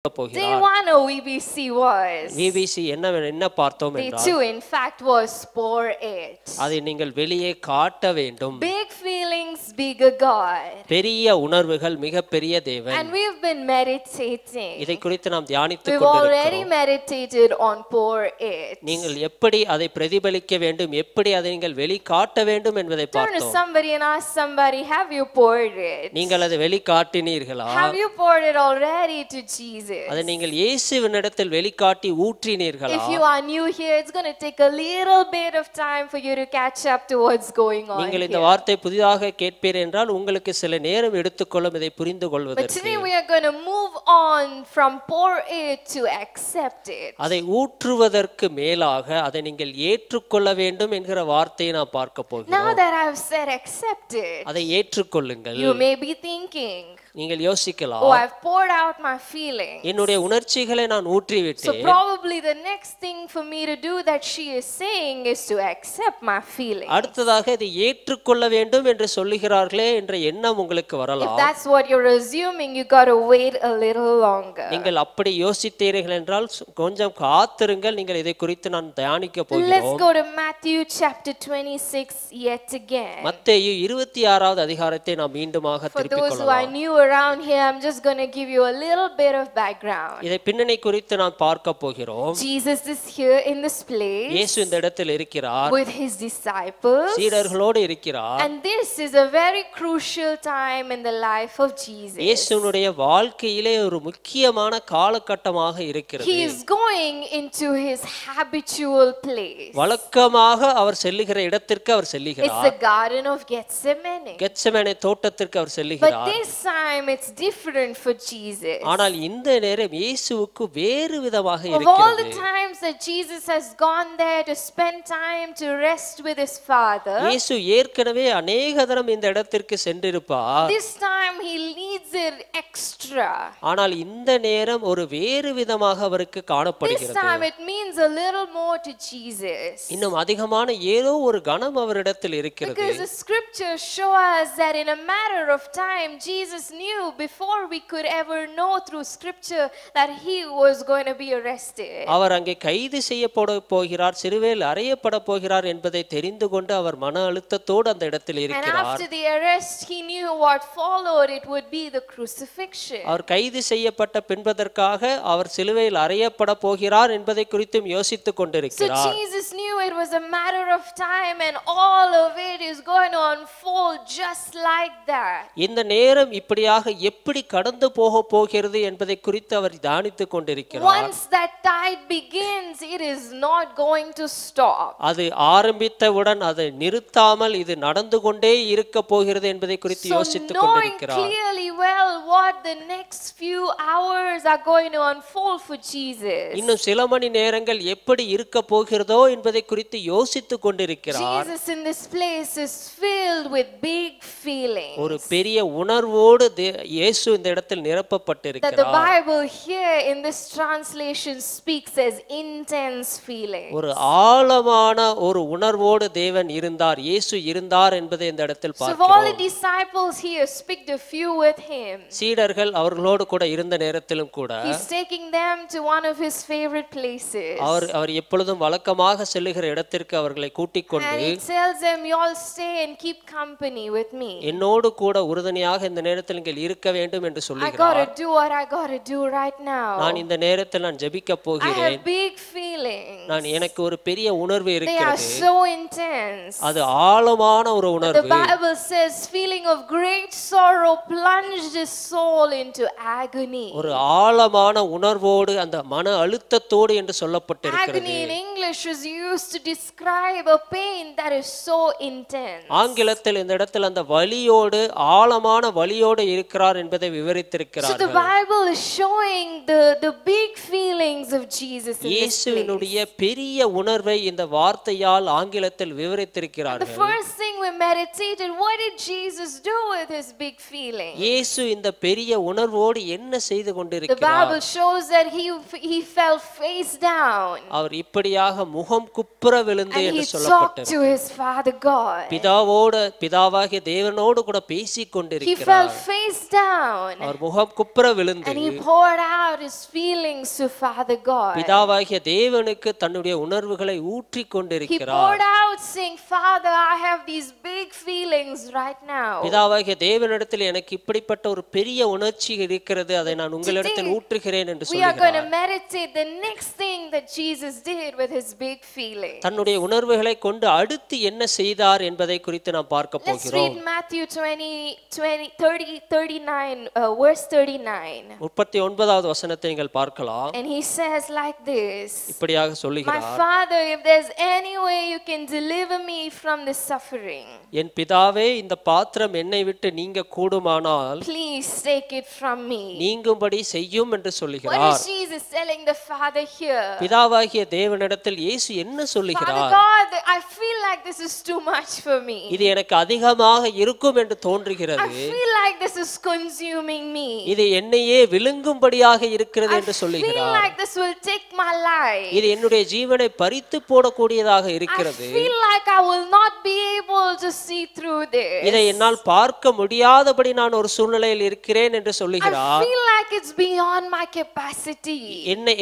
Day one of VBC was. VBC என்ன பார்த்தோம் என்றால். Day 2 in fact was pour it. அதை நீங்கள் வெளியே காட்ட வேண்டும். Big feelings, bigger God. பெரிய உணர்வுகள் மிகப்பெரிய தேவன். And we've been meditating. இதை குறித்து நாம் தியானித்துக் கொண்டிருக்கிறோம். We've already கொண்டிருக்கிறோம். meditated on pour it. நீங்கள் எப்படி அதை பிரதிபலிக்க வேண்டும், எப்படி அதை நீங்கள் வெளிக்காட்ட வேண்டும் என்பதை Turn to பார்த்தோம். somebody and ask somebody, have you poured it? நீங்கள் அதை வெளிக்காட்டினீர்களா? Have you poured it already to Jesus? அதை நீங்கள் இயேசுவினிடத்தில் வெளிக்காட்டி ஊற்றினீர்களா? If you are new here, it's going to take a little bit of time for you to catch up to what's going on. நீங்கள் இந்த here. வார்த்தை புதிதாக கேட்பீர் என்றால் உங்களுக்கு சில நேரம் எடுத்துக்கொள்ளும் இதை புரிந்து But கொள்வதற்கு. today we are going to move on from pour it to accept it. அதை ஊற்றுவதற்கு மேலாக அதை நீங்கள் ஏற்றுக்கொள்ள வேண்டும் என்கிற வார்த்தையை நாம் பார்க்க Now போகிறோம். that I've said accept it, அதை ஏற்றுக்கொள்ளுங்கள். you may be thinking, நீங்கள் யோசிக்கலாம், oh, I've poured out my feelings. என்னுடைய உணர்ச்சிகளை நான் So ஊற்றிவிட்டேன். probably the next thing for me to do that she is saying is to accept my feelings. அடுத்ததாக இதை ஏற்றுக்கொள்ள வேண்டும் என்று சொல்லுகிறார்களே என்ற எண்ணம் உங்களுக்கு If வரலாம். that's what you're assuming, you got to wait a little longer. நீங்கள் அப்படி யோசித்தீர்கள் என்றால் கொஞ்சம் காத்திருங்கள். நீங்கள் இதை குறித்து நான் தியானிக்க Let's போகிறோம். go to Matthew chapter 26 yet again. மத்தேயு 26வது அதிகாரத்தை நாம் மீண்டுமாக For திருப்பிக் those who are கொள்ளலாம். new around here, I'm just going to give you a little bit of background. இதை பின்னணி குறித்து நாம் பார்க்க போகிறோம். Jesus is here in this place இயேசு இந்த இடத்தில் இருக்கிறார், with his disciples. சீடர்களோடு இருக்கிறார். And this is a very crucial time in the life of Jesus. இயேசுனுடைய வாழ்க்கையிலே ஒரு முக்கியமான காலகட்டமாக இருக்கிறது. He is going into his habitual place. வழக்கமாக அவர் செல்லுகிற இடத்திற்கு அவர் It's செல்லுகிறார். the Garden of Gethsemane. Gethsemane தோட்டத்திற்கு அவர் But செல்லுகிறார். this time it's different for Jesus. ஆனால் இந்த நேரம் இயேசுவுக்கு வேறு விதமாக Of all the இருக்கிறது. times that Jesus has gone there to spend time to rest with his Father, இயேசு ஏற்கனவே அநேக தரம் இந்த இடத்திற்கு சென்றிருப்பார். this time he needs it extra. ஆனால் இந்த நேரம் ஒரு வேறு விதமாக அவருக்கு This காணப்படுகிறது. time it means a little more to Jesus. இன்னும் அதிகமான ஏதோ ஒரு கணம் அவரிடத்தில் இருக்கிறது. Because the scriptures show us that in a matter of time, Jesus knew before we could ever know through scripture that he was going to be arrested. அவர் அங்கே கைது செய்யப்பட போகிறார், சிலுவையில் அறையப்பட போகிறார் என்பதை தெரிந்து கொண்டு அவர் மன அழுத்தத்தோடு அந்த இடத்தில் And இருக்கிறார். after the arrest, he knew what followed. It would be the crucifixion. அவர் கைது செய்யப்பட்ட பின்பதற்காக அவர் சிலுவையில் அறையப்பட போகிறார் என்பதை குறித்தும் யோசித்துக் So கொண்டிருக்கிறார். Jesus knew it was a matter of time and all of it is going to unfold just like that. இந்த நேரம் இப்படியாக எப்படி கடந்து போக போகிறது என்பதை குறித்து அவர் தியானித்துக் கொண்டிருக்கிறார். Once that tide begins, it is not going to stop. அது ஆரம்பித்தவுடன் அதை நிறுத்தாமல் இது நடந்து கொண்டே இருக்க போகிறது என்பதை குறித்து So யோசித்துக் knowing கொண்டிருக்கிறார். clearly well what the next few hours are going to unfold for Jesus. இன்னும் சில மணி நேரங்கள் எப்படி இருக்க போகிறதோ என்பதை குறித்து யோசித்துக் கொண்டிருக்கிறார். Jesus in this place is filled with big feelings. ஒரு பெரிய உணர்வோடு இயேசு இந்த இடத்தில் That the நிரப்பப்பட்டிருக்கிறார். Bible here in this translation speaks as intense feelings. ஒரு ஆழமான ஒரு உணர்வோடு தேவன் இருந்தார், இயேசு இருந்தார் என்பதை இந்த இடத்தில் So if all the பார்க்கிறோம். disciples here speak the few with him, சீடர்கள் அவர்களோடு கூட இருந்த நேரத்திலும் கூட he's taking them to one of his favorite places. அவர் எப்பொழுதும் வழக்கமாக செல்லுகிற இடத்திற்கு அவர்களை கூட்டிக் And கொண்டு he tells them, you all stay and keep company with me. என்னோடு கூட உறுதுணையாக இந்த நேரத்தில் நீங்கள் இருக்க வேண்டும் என்று I சொல்லுகிறார். gotta do what I gotta do right now. நான் இந்த நேரத்தில் நான் ஜெபிக்க I போகிறேன். have big feelings. எனக்கு ஒரு பெரிய உணர்வு They are இருக்கிறது. so intense. அது ஆழமான ஒரு The உணர்வு. Bible says feeling of great sorrow plunged his soul into agony. ஒரு ஆழமான உணர்வோடு அந்த மன அழுத்தத்தோடு என்று சொல்லப்பட்டிருக்கிறது. Agony in English is used to describe a pain that is so intense. ஆங்கிலத்தில் இந்த இடத்தில் அந்த வலியோடு ஆழமான வலியோடு இருக்கிறார் என்பதை So the விவரித்திருக்கிறார்கள். Bible is showing the big feelings of Jesus in this place. இயேசுவினுடைய பெரிய உணர்வை இந்த வார்த்தையால் ஆங்கிலத்தில் The விவரித்திருக்கிறார்கள். first thing we meditated, what did Jesus do with his big feelings? இயேசு இந்த பெரிய உணர்வோடு என்ன செய்து The கொண்டிருக்கிறார்? Bible shows that he fell face down. அவர் இப்படியாக முன்பதாக முகம் குப்புற விழுந்து and என்று he talked சொல்லப்பட்டிருக்கிறது. to his Father God. பிதாவாகிய தேவனோடு கூட பேசிக் He கொண்டிருக்கிறார். fell face down அவர் முகம் குப்புற விழுந்து and he poured out his feelings to Father God. பிதாவாகிய தேவனுக்கு தன்னுடைய உணர்வுகளை ஊற்றிக் He கொண்டிருக்கிறார். poured out saying, Father, I have these big feelings right now. பிதாவாகிய தேவனிடத்தில் எனக்கு இப்படிப்பட்ட ஒரு பெரிய உணர்ச்சி இருக்கிறது, அதை நான் உங்களிடத்தில் ஊற்றுகிறேன் என்று We are going to சொல்லுகிறார். meditate the next thing that Jesus did with his big feelings. தன்னுடைய உணர்வுகளை கொண்டு அடுத்து என்ன செய்தார் என்பதை குறித்து நாம் பார்க்க Let's போகிறோம். read Matthew 39, verse 39. 39வது வசனத்தை நீங்கள் பார்க்கலாம். And he says like this, இப்படியாக My சொல்லுகிறார், Father, if there's any way you can deliver me from this suffering, என் பிதாவே, இந்த பாத்திரம் என்னை விட்டு நீங்க கூடுமானால் please take it from me. நீங்கும்படி செய்யும் என்று What சொல்லுகிறார். is Jesus telling the Father here? பிதாவாகிய தேவனிடத்தில் இயேசு என்ன Father சொல்லுகிறார்? God, I feel like this is too much for me. இது எனக்கு அதிகமாக இருக்கும் என்று I தோன்றுகிறது. feel like this is consuming me. இது என்னையே விழுங்கும்படியாக இருக்கிறது I என்று feel சொல்லுகிறார். like this will take my life. இது என்னுடைய ஜீவனை பறித்து போடக்கூடியதாக I இருக்கிறது. feel like I will not be able to see through this. இதை என்னால் பார்க்க முடியாதபடி நான் ஒரு சூழ்நிலையில் இருக்கிறேன் என்று I சொல்லுகிறார். feel like it's beyond my capacity.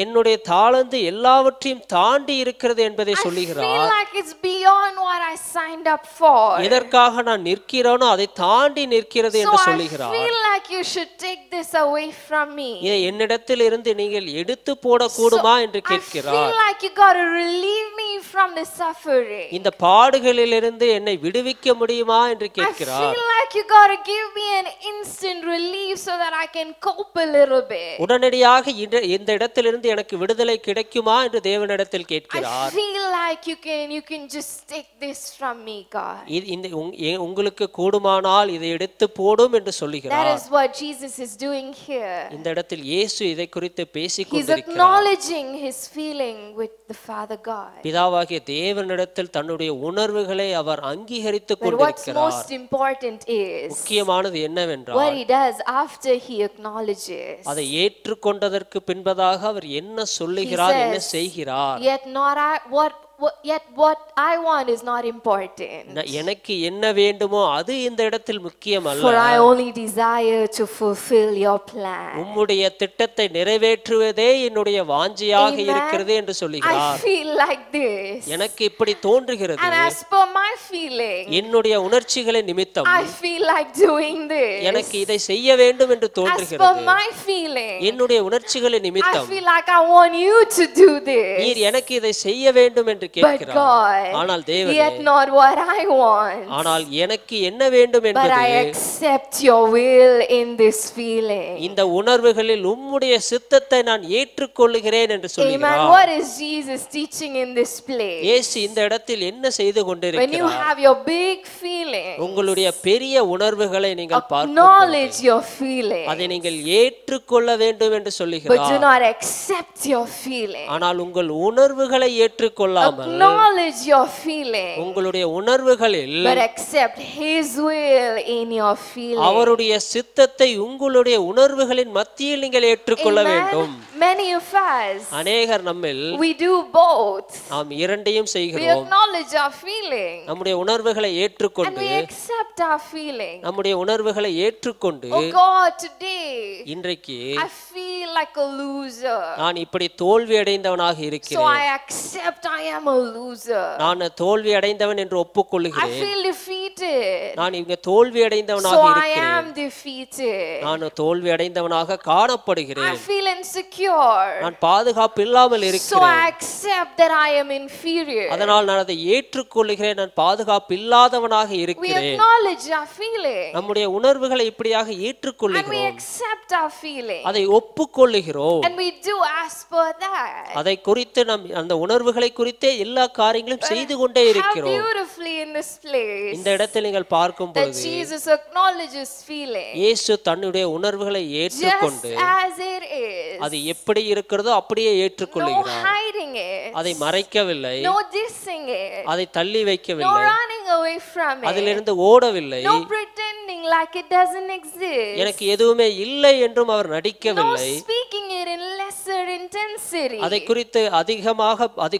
என்னுடைய தாளந்து எல்லாவற்றையும் தாண்டி இருக்கிறது என்பதை I feel சொல்லுகிறார். like it's beyond what I signed up for. எதற்காக நான் நிற்கிறேனோ அதை தாண்டி நிற்கிறது So என்று I சொல்லுகிறார். feel like you should take this away from me. இதை என்னிடத்தில் இருந்து நீங்கள் எடுத்து போடக்கூடுமா என்று I கேட்கிறார். feel like you got to relieve me from the suffering. இந்த பாடுகளிலிருந்து என்னை விடுவிக்க முடியுமா என்று I கேட்கிறார். feel like you got to give me an instant relief so that I can cope a little bit. உடனடியாக இந்த இடத்திலிருந்து எனக்கு விடுதலை கிடைக்குமா என்று தேவனிடத்தில் I கேட்கிறார். feel like you can just take this from me, God. உங்களுக்கு கூடுமானால் இதை எடுத்து போடும் என்று That சொல்லுகிறார். is what Jesus is doing here. இந்த இடத்தில் இயேசு இதை குறித்து பேசிக் He's கொண்டிருக்கிறார். acknowledging his feeling with the Father God. பிதாவாகிய தேவனிடத்தில் தன்னுடைய உணர்வுகளை அவர் அங்கீகரித்துக் But what's கொண்டிருக்கிறார். most important is முக்கியமானது what என்னவென்றால் he does after he acknowledges. அதை ஏற்றுக்கொண்டதற்கு பின்பதாக அவர் என்ன சொல்லுகிறார், என்ன செய்கிறார். Yet what I want is not important. எனக்கு என்ன வேண்டுமோ அது இந்த இடத்தில் முக்கியமல்ல. For I only desire to fulfill your plan. உம்முடைய திட்டத்தை நிறைவேற்றுவதே என்னுடைய வாஞ்சையாக இருக்கிறது என்று சொல்லுகிறார். I feel like this. எனக்கு இப்படி தோன்றுகிறது. And as per my feeling, என்னுடைய உணர்ச்சிகளின் நிமித்தம் I feel like doing this. எனக்கு இதை செய்ய வேண்டும் என்று As per தோன்றுகிறது. my feeling, என்னுடைய உணர்ச்சிகளின் I நிமித்தம் feel like I want you to do this. நீர் எனக்கு இதை செய்ய வேண்டும் என்று But கேட்கிறார். God, ஆனால் தேவனே, yet not what I want. ஆனால் எனக்கு என்ன வேண்டும் But என்பது I accept your will in this feeling. இந்த உணர்வுகளில் உம்முடைய சித்தத்தை நான் ஏற்றுக்கொள்கிறேன் என்று Amen. சொல்லுகிறார். What is Jesus teaching in this place? இயேசு இந்த இடத்தில் என்ன செய்து When you கொண்டிருக்கிறார்? have your big feeling, உங்களுடைய பெரிய உணர்வுகளை நீங்கள் acknowledge your feeling, அதை நீங்கள் ஏற்றுக்கொள்ள வேண்டும் என்று but do சொல்லுகிறார். not accept your feeling. ஆனால் உங்கள் உணர்வுகளை ஏற்றுக்கொள்ளாமல் Acknowledge your feeling, உங்களுடைய உணர்வுகளில் but accept His will in your feeling. அவருடைய சித்தத்தை உங்களுடைய உணர்வுகளின் மத்தியில் நீங்கள் ஏற்றுக்கொள்ள வேண்டும். Many of us, அநேகர் நம்மில் we do both. நாம் இரண்டையும் We செய்கிறோம். acknowledge our feeling நம்முடைய உணர்வுகளை and ஏற்றுக்கொண்டு we accept our feeling. நம்முடைய உணர்வுகளை ஏற்றுக்கொண்டு Oh God, today இன்றைக்கு I feel like a loser. நான் இப்படி தோல்வி அடைந்தவனாக So இருக்கிறேன். I accept I am a loser. நான் தோல்வி அடைந்தவன் என்று I ஒப்புக்கொள்கிறேன். feel defeated. நான் இங்க தோல்வி அடைந்தவனாக So I இருக்கிறேன். am defeated. நான் தோல்வி அடைந்தவனாக காணப்படுகிறேன். I feel insecure. நான் பாதுகாப்பு இல்லாமல் So இருக்கிறேன். I accept that I am inferior. அதனால் நான் அதை ஏற்றுக்கொள்கிறேன். நான் பாதுகாப்பு இல்லாதவனாக We இருக்கிறேன். acknowledge our feeling நம்முடைய உணர்வுகளை இப்படியாக and we ஏற்றுக்கொள்கிறோம். accept our feeling அதை ஒப்புக்கொள்ளுகிறோம். and we do as per that. அதை குறித்து நம் அந்த உணர்வுகளை குறித்தே எல்லா காரியங்களும் செய்து கொண்டே How இருக்கிறோம். beautifully in this place இந்த இடத்தில் நீங்கள் பார்க்கும் that பொழுது Jesus acknowledges feeling இயேசு தன்னுடைய உணர்வுகளை just ஏற்றுக்கொண்டு as it is. அது எப்படி இருக்கிறதோ அப்படியே No ஏற்றுக்கொள்கிறார். hiding it. அதை மறைக்கவில்லை, No dissing it. அதை தள்ளி No வைக்கவில்லை, running away from it. அதிலிருந்து ஓடவில்லை, No pretending like it doesn't exist. எனக்கு எதுவுமே இல்லை என்றும் அவர் No நடிக்கவில்லை, speaking it in lesser intensity. city. அதை குறித்து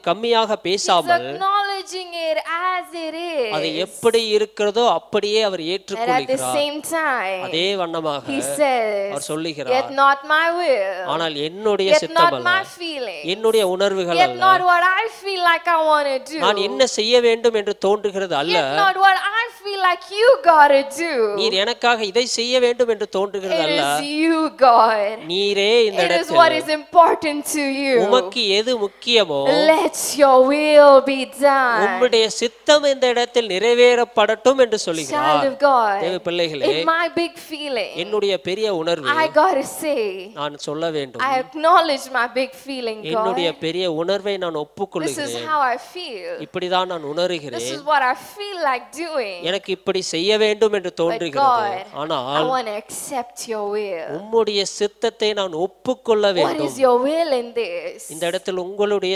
கம்மியாக He's பேசாமல் acknowledging it as it is. அது எப்படி இருக்கிறதோ அப்படியே அவர் And at the ஏற்றுக்கொள்கிறார். same time, அதே வண்ணமாக he says, அவர் சொல்லுகிறார், yet not my will, ஆனால் என்னுடைய yet சித்தம் not அல்ல, my feeling, என்னுடைய உணர்வுகள் yet அல்ல, not what I feel like I want to do, நான் என்ன செய்ய வேண்டும் என்று தோன்றுகிறது அல்ல, yet not what I feel like you gotta do. நீர் எனக்காக இதை செய்ய வேண்டும் என்று தோன்றுகிறது It அல்ல, is you, God. நீரே இந்த It is what is இடத்தில் important to you. உமக்கு எது முக்கியமோ Let your will be done. உம்முடைய சித்தம் இந்த இடத்தில் நிறைவேறப்படட்டும் என்று Child சொல்லுகிறார். of God, தேவ பிள்ளைகளே, in my big feeling, என்னுடைய பெரிய உணர்வு I gotta say, நான் சொல்ல வேண்டும், I acknowledge my big feeling, என்னுடைய God. பெரிய உணர்வை நான் This is ஒப்புக்கொள்கிறேன், how I feel. இப்படிதான் நான் This உணர்கிறேன், is what I feel like doing. எனக்கு இப்படி செய்ய வேண்டும் என்று But தோன்றுகிறது, God, I ஆனால் want to accept your will. உம்முடைய சித்தத்தை நான் ஒப்புக்கொள்ள What வேண்டும். is your will in this? இந்த இடத்தில் உங்களுடைய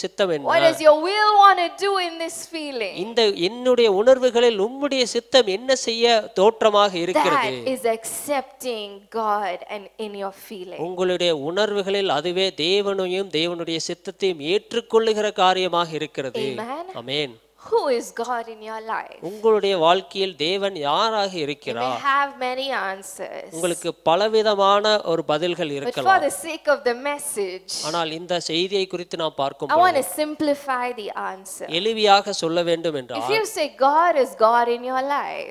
சித்தம் What என்ன? does your will want to do in this feeling? இந்த என்னுடைய உணர்வுகளில் உம்முடைய சித்தம் என்ன செய்ய தோற்றமாக இருக்கிறது? That is accepting God and in your feeling. உங்களுடைய உணர்வுகளில் அதுவே தேவனையும் தேவனுடைய சித்தத்தையும் ஏற்றுக்கொள்ளுகிற காரியமாக இருக்கிறது. Amen. Amen. Who is God in your life? உங்களுடைய வாழ்க்கையில் தேவன் யாராக You may இருக்கிறார்? have many answers. உங்களுக்கு பலவிதமான ஒரு பதில்கள் But for இருக்கலாம். the sake of the message, ஆனால் இந்த செய்தியை குறித்து நாம் பார்க்கும் I want பொழுது to simplify the answer. எளிமையாக சொல்ல வேண்டும் If என்றால், you say God is God in your life,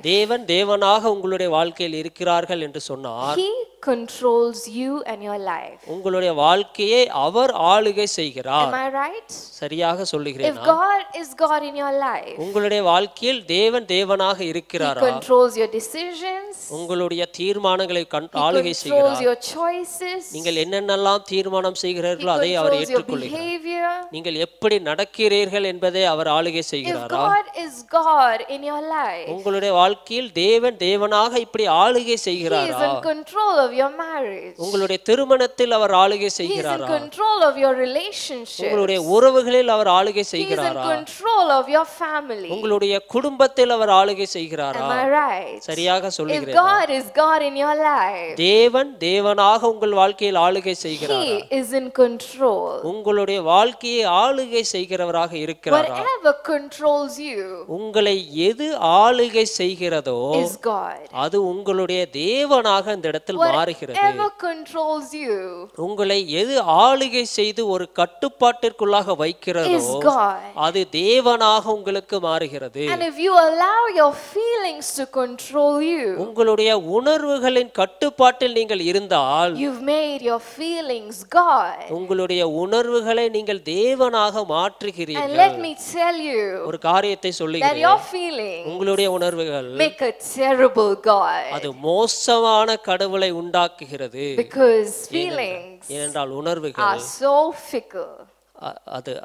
தேவனாக உங்களுடைய வாழ்க்கையில் இருக்கிறார்கள் என்று சொன்னார், He controls you and your life. உங்களுடைய வாழ்க்கையை அவர் ஆளுகை செய்கிறார். Am I right? சரியாக If சொல்லுகிறேன். God is God in your life, உங்களுடைய வாழ்க்கையில் தேவனாக He இருக்கிறாரா? controls your decisions, உங்களுடைய தீர்மானங்களை He ஆளுகை controls செய்கிறார். your choices, நீங்கள் என்னென்னலாம் தீர்மானம் He செய்கிறீர்களோ அதை அவர் controls your ஏற்றுக்கொள்கிறார். behavior. நீங்கள் எப்படி நடக்கிறீர்கள் என்பதை அவர் ஆளுகை If செய்கிறாரா? God is God in your life, உங்களுடைய வாழ்க்கையில் தேவனாக இப்படி ஆளுகை He is செய்கிறாரா? in control of your marriage. உங்களுடைய திருமணத்தில் அவர் ஆளுகை He is in செய்கிறாரா? control of your relationship. உங்களுடைய உறவுகளில் அவர் ஆளுகை He is in செய்கிறாரா? control of your family. உங்களுடைய குடும்பத்தில் அவர் ஆளுகை செய்கிறாரா? Am I right? சரியாக If சொல்லுகிறேன். God is God in your life, தேவனாக உங்கள் வாழ்க்கையில் ஆளுகை செய்கிறாரா? He is in control. உங்களுடைய வாழ்க்கையை ஆளுகை செய்கிறவராக இருக்கிறாரா? Whatever controls you உங்களை எது ஆளுகை செய்கிறதோ is God. அது உங்களுடைய தேவனாக இந்த இடத்தில் மாறுகிறது. Whatever controls you உங்களை எது ஆளுகை செய்து ஒரு கட்டுப்பாட்டிற்குள்ளாக வைக்கிறதோ is God. அது தேவனாக உங்களுக்கு மாறுகிறது. And if you allow your feelings to control you, உங்களுடைய உணர்வுகளின் கட்டுப்பாட்டில் நீங்கள் இருந்தால் you've made your feelings God. உங்களுடைய உணர்வுகளை நீங்கள் தேவனாக And மாற்றுகிறீர்கள். let me tell you ஒரு காரியத்தை that சொல்லுகிறேன், your feelings உங்களுடைய உணர்வுகள் make a terrible God. அது மோசமான கடவுளை உண்டாக்குகிறது. Because feelings ஏனென்றால் உணர்வுகள் are so fickle.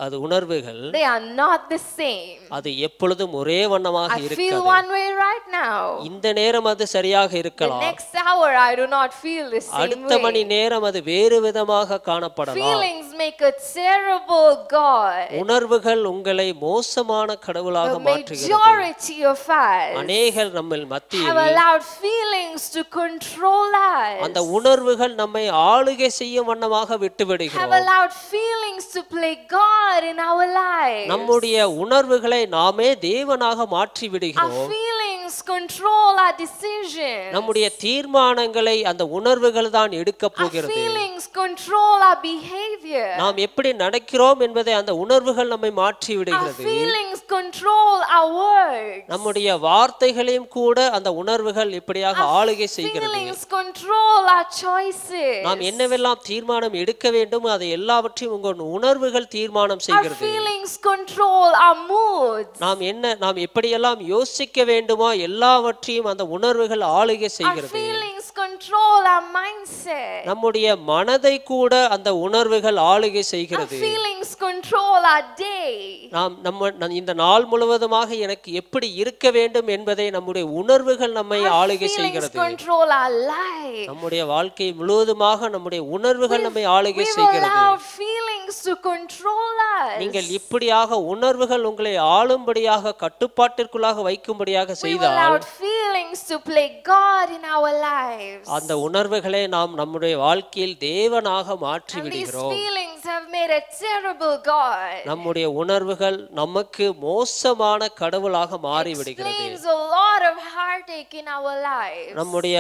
அது உணர்வுகள் They are not the same. அது எப்பொழுதும் ஒரே வண்ணமாக I feel இருக்காது. one way right now. இந்த நேரம் அது சரியாக The இருக்கலாம், next hour I do not feel the same அடுத்த மணி way. நேரம் அது வேறு விதமாக காணப்படலாம். Feelings make a terrible God. உணர்வுகள் உங்களை மோசமான கடவுளாக The மாற்றுகிறது. majority of us அநேகர் நம்ம have மத்தியில் allowed feelings to control அந்த us. உணர்வுகள் நம்மை ஆளுகை செய்யும் வண்ணமாக Have விட்டுவிடுகிறோம். allowed feelings to play God in our lives. நம்முடைய உணர்வுகளை நாமே தேவனாக மாற்றி Our விடுகிறோம். feelings control our decisions. நம்முடைய தீர்மானங்களை அந்த உணர்வுகள் தான் எடுக்க Our போகிறது. feelings control our behavior. நாம் எப்படி நடக்கிறோம் என்பதை அந்த உணர்வுகள் நம்மை மாற்றி Our விடுகிறது. feelings control our words. நம்முடைய வார்த்தைகளையும் கூட அந்த உணர்வுகள் இப்படியாக ஆளுகை செய்கிறது. Feelings control our choices. நாம் என்னவெல்லாம் தீர்மானம் எடுக்க வேண்டும் அதை எல்லாவற்றையும் உங்கள் உணர்வுகள் தீர்மானம் Our செய்கிறது. feelings control our moods. நாம் எப்படியெல்லாம் யோசிக்க வேண்டுமோ எல்லாவற்றையும் அந்த உணர்வுகள் ஆளுகை Our செய்கிறது. feelings control our mindset. நம்முடைய மனதை கூட அந்த உணர்வுகள் ஆளுகை Our செய்கிறது. feelings control our day. இந்த நாள் முழுவதுமாக எனக்கு எப்படி இருக்க வேண்டும் என்பதை நம்முடைய உணர்வுகள் நம்மை Our ஆளுகை feelings செய்கிறது. control our life. நம்முடைய வாழ்க்கை முழுவதுமாக நம்முடைய உணர்வுகள் நம்மை ஆளுகை We've செய்கிறது. allowed feelings to control us. நீங்கள் இப்படியாக உணர்வுகள் உங்களை ஆளும்படியாக கட்டுப்பாட்டிற்குள்ளாக வைக்கும்படியாக We've செய்தால் allowed feelings to play God in our lives. அந்த உணர்வுகளை நாம் நம்முடைய வாழ்க்கையில் தேவனாக மாற்றி And these விடுகிறோம். feelings feelings have made a terrible God. நம்முடைய உணர்வுகள் நமக்கு மோசமான கடவுளாக மாறி விடுகிறது. Explains a lot of heartache in our lives. நம்முடைய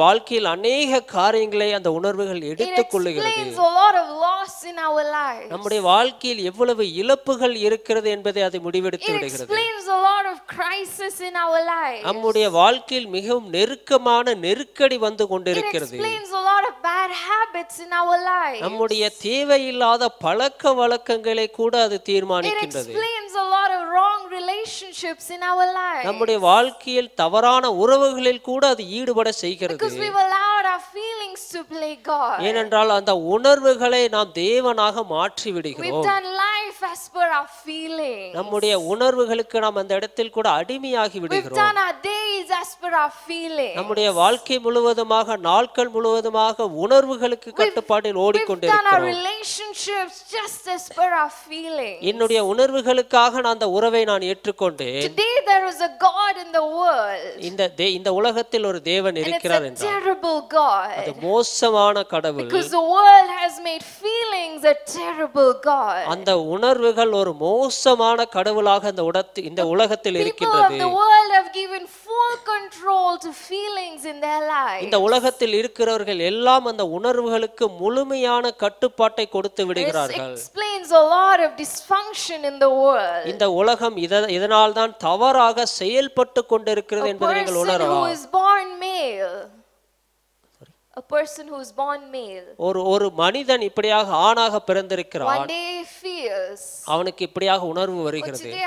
வாழ்க்கையில் அநேக காரியங்களை அந்த உணர்வுகள் எடுத்துக் கொள்ளுகிறது. Explains a lot of loss in our lives. நம்முடைய வாழ்க்கையில் எவ்வளவு இழப்புகள் இருக்கிறது என்பதை அது முடிவெடுத்து விடுகிறது. Explains a lot of crisis in our lives. நம்முடைய வாழ்க்கையில் மிகவும் நெருக்கமான நெருக்கடி வந்து கொண்டிருக்கிறது. Explains a lot of bad habits in our lives. நம்முடைய தேவையில்லாத பழக்க வழக்கங்களை கூட அது தீர்மானிக்கின்றது. Explains a lot of wrong relationships in our lives. நம்முடைய வாழ்க்கையில் தவறான உறவுகளில் கூட அது ஈடுபட செய்கிறது. Because we've allowed our feelings to play God. ஏனென்றால் அந்த உணர்வுகளை நாம் தேவனாக மாற்றி விடுகிறோம். We've done life as per our feelings. நம்முடைய உணர்வுகளுக்கு நாம் அந்த இடத்தில் கூட அடிமையாகி We've விடுகிறோம். done our days as per our feelings. நம்முடைய வாழ்க்கை முழுவதுமாக நாட்கள் முழுவதுமாக உணர்வுகளுக்கு கட்டுப்பாட்டில் We've done our ஓடிக்கொண்டிருக்கிறோம். relationships just as per our feelings. என்னுடைய உணர்வுகளுக்காக நான் அந்த உறவை நான் ஏற்றுக்கொண்டேன். Today there is a God in the world. இந்த உலகத்தில் ஒரு தேவன் இருக்கிறார் And it's a என்றால் terrible God. அது மோசமான கடவுள். Because the world has made feelings a terrible God. அந்த உணர்வுகள் ஒரு மோசமான கடவுளாக இந்த உலகத்தில் People of இருக்கின்றது. the world have given full control to feelings in their lives. இந்த உலகத்தில் இருக்கிறவர்கள் எல்லாம் அந்த உணர்வுகளுக்கு முழுமையான கட்டுப்பாட்டை கொடுத்து விடுகிறார்கள். This explains a lot of dysfunction in the world. இந்த உலகம் இதனால் தான் தவறாக செயல்பட்டு கொண்டிருக்கிறது A என்பதை நீங்கள் person who உணரலாம். is born male. A person who is born male. ஒரு மனிதன் இப்படியாக ஆணாக One பிறந்திருக்கிறான். day feels. அவனுக்கு இப்படியாக உணர்வு But வருகிறது. today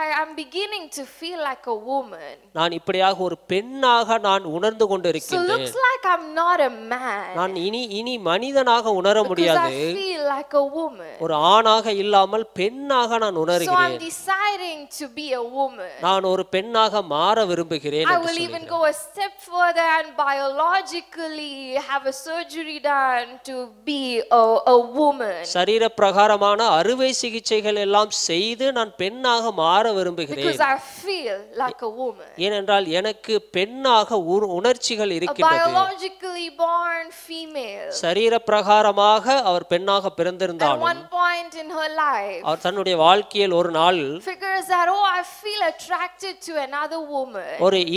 I am beginning to feel like a woman. நான் இப்படியாக ஒரு பெண்ணாக நான் உணர்ந்து So கொண்டிருக்கின்றேன். looks like I'm not a man. நான் இனி மனிதனாக உணர Because முடியாது. I feel like a woman. ஒரு ஆணாக இல்லாமல் பெண்ணாக நான் So I'm உணர்கிறேன். deciding to be a woman. நான் ஒரு பெண்ணாக மாற விரும்புகிறேன் I என்று will even சொல்கிறார். go a step further and biologically have a surgery done to be a woman. சரீர பிரகாரமான அறுவை சிகிச்சைகள் எல்லாம் செய்து நான் பெண்ணாக மாற விரும்புகிறேன். Because I feel like a woman. ஏனென்றால் எனக்கு பெண்ணாக உணர்ச்சிகள் A இருக்கிறது. biologically born female. சரீர பிரகாரமாக அவர் பெண்ணாக At பிறந்திருந்தாலும் one point in her life, அவர் தன்னுடைய வாழ்க்கையில் ஒரு நாள் figures that, oh, I feel attracted to another woman.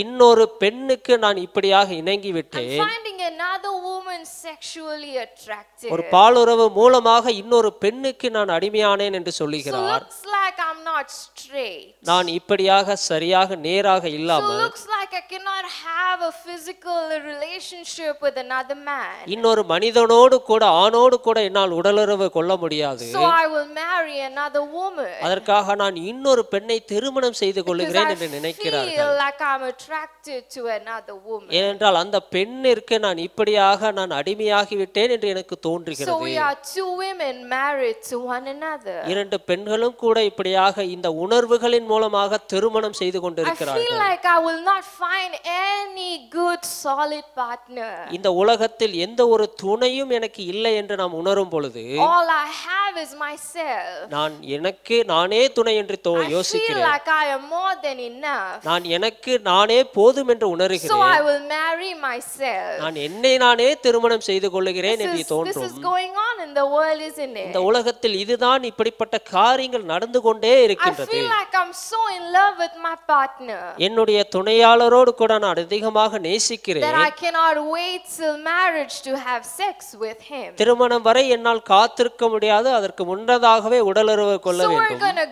இன்னொரு பெண்ணுக்கு நான் இப்படியாக இணங்கி I'm விட்டேன். finding another woman sexually attractive. ஒரு பாலுறவு மூலமாக இன்னொரு பெண்ணுக்கு நான் அடிமையானேன் என்று So சொல்லுகிறார். looks like I'm not straight. நான் இப்படியாக சரியாக நேராக So இல்லாமல் looks like I cannot have a physical relationship with another man. இன்னொரு மனிதனோடு கூட ஆணோடு கூட என்னால் உடலுறவு கொள்ள முடியாது. So I will marry another woman. அதற்காக நான் இன்னொரு பெண்ணை திருமணம் செய்து Because கொள்ளுகிறேன் என்று I நினைக்கிறார்கள். feel like I'm attracted to another woman. ஏனென்றால் அந்த பெண்ணிற்கு நான் இப்படியாக நான் அடிமையாகி விட்டேன் என்று எனக்கு So தோன்றுகிறது. we are two women married to one another. இரண்டு பெண்களும் கூட இப்படியாக இந்த உணர்வுகளின் மூலமாக திருமணம் செய்து I feel கொண்டிருக்கிறார்கள். like I will not find any good solid partner. இந்த உலகத்தில் எந்த ஒரு துணையும் எனக்கு இல்லை என்று நாம் உணரும் பொழுது All I have is myself. நான் எனக்கு நானே துணை என்று I feel யோசிக்கிறேன். like I am more than enough. நான் எனக்கு நானே போதும் என்று So உணர்கிறேன். I will marry myself. நான் என்னை நானே திருமணம் செய்து கொள்ளுகிறேன் என்று This is தோன்றும். going on in the world, isn't it? இந்த உலகத்தில் இதுதான் இப்படிப்பட்ட காரியங்கள் நடந்து கொண்டே I இருக்கின்றது. feel like I'm so in love with my partner என்னுடைய துணையாளரோடு கூட நான் அதிகமாக that நேசிக்கிறேன். I cannot wait till marriage to have sex with him. திருமணம் வரை என்னால் காத்திருக்க முடியாது. அதற்கு முன்னதாகவே உடலுறவு கொள்ள So we're வேண்டும். gonna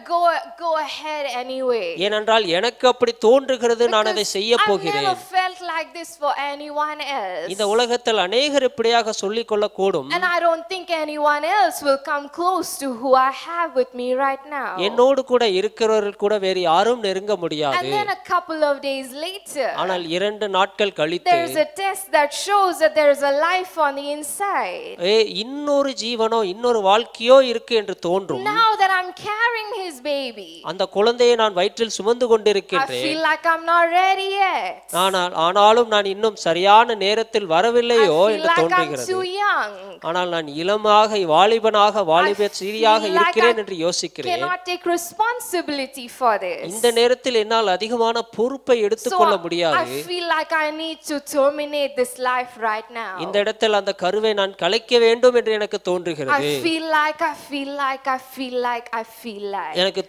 go ahead anyway. ஏனென்றால் எனக்கு அப்படி தோன்றுகிறது, நான் அதை செய்ய I've போகிறேன். never felt like this for anyone else. இந்த உலகத்தில் அநேகர் இப்படியாக சொல்லிக் கொள்ள கூடும். And I don't think anyone else will come close to who I have with me right now. என்னோடு கூட இருக்கிறவர்கள் கூட வேறு யாரும் நெருங்க முடியாது. And then a couple of days later, ஆனால் 2 நாட்கள் கழித்து there's a test that shows that there's a life on the inside. இன்னொரு ஜீவனோ இன்னொரு வாழ்க்கையோ இருக்கு என்று தோன்றும். Now that I'm carrying his baby, அந்த குழந்தையை நான் வயிற்றில் சுமந்து I கொண்டிருக்கின்றேன். feel like I'm not ready yet. ஆனாலும் நான் இன்னும் சரியான நேரத்தில் I வரவில்லையோ feel என்று like I'm தோன்றுகிறது. too young. ஆனால் நான் இளமாக வாலிபனாக வாலிப சிறியாக feel like இருக்கிறேன் I என்று யோசிக்கிறேன். Cannot take responsibility for this. இந்த நேரத்தில் என்னால் அதிகமான பொறுப்பை எடுத்துக்கொள்ள முடியாது. முடியாது. I feel like I need to terminate this life right now. இந்த இடத்தில் அந்த கருவை நான் கலைக்க வேண்டும் என்று எனக்கு தோன்றுகிறது. I feel like எனக்கு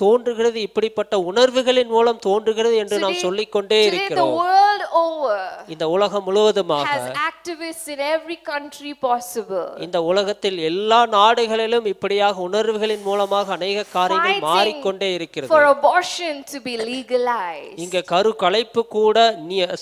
தோன்றுகிறது இப்படிப்பட்ட உணர்வுகளின் மூலம் தோன்றுகிறது என்று நாம் சொல்லிக்கொண்டே இருக்கிறோம். the world over இந்த உலகம் முழுவதுமாக has activists in every country possible. இந்த உலகத்தில் எல்லா நாடுகளிலும் இப்படியாக உணர்வுகளின் மூலமாக அநேக காரியங்கள் மாறிக்கொண்டே இருக்கிறது. For abortion to be legalized. இங்க கரு கலைப்பு கூட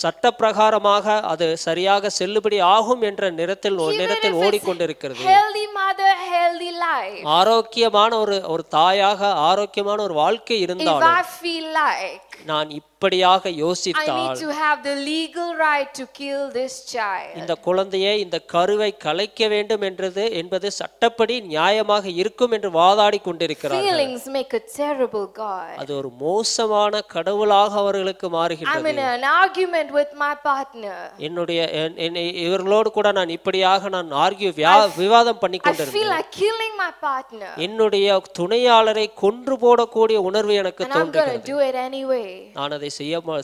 சட்டப்பிரகாரமாக அது சரியாக செல்லுபடி ஆகும் என்ற நிறத்தில் ஓடிக்கொண்டிருக்கிறது. Healthy mother, healthy life. ஆரோக்கியமான ஒரு தாயாக ஆரோக்கியமான ஒரு வாழ்க்கை இருந்தாலும் If I feel like நான் இப்படியாக I யோசித்தால் need to have the legal right to kill this child. இந்த குழந்தையை இந்த கருவை கலைக்க வேண்டும் என்பது சட்டப்படி நியாயமாக இருக்கும் என்று வாதாடி கொண்டிருக்கிறார்கள். Feelings make a terrible God. அது ஒரு மோசமான கடவுளாக அவர்களுக்கு மாறுகிறது. I'm in an argument with my partner. இவர்களோடு கூட நான் இப்படியாக விவாதம் பண்ணி I feel கொண்டிருந்தேன். like killing my partner. என்னுடைய துணையாளரை கொன்று போடக்கூடிய உணர்வு எனக்கு And I'm going to தோன்றுகிறது. do it anyway. நான் அதை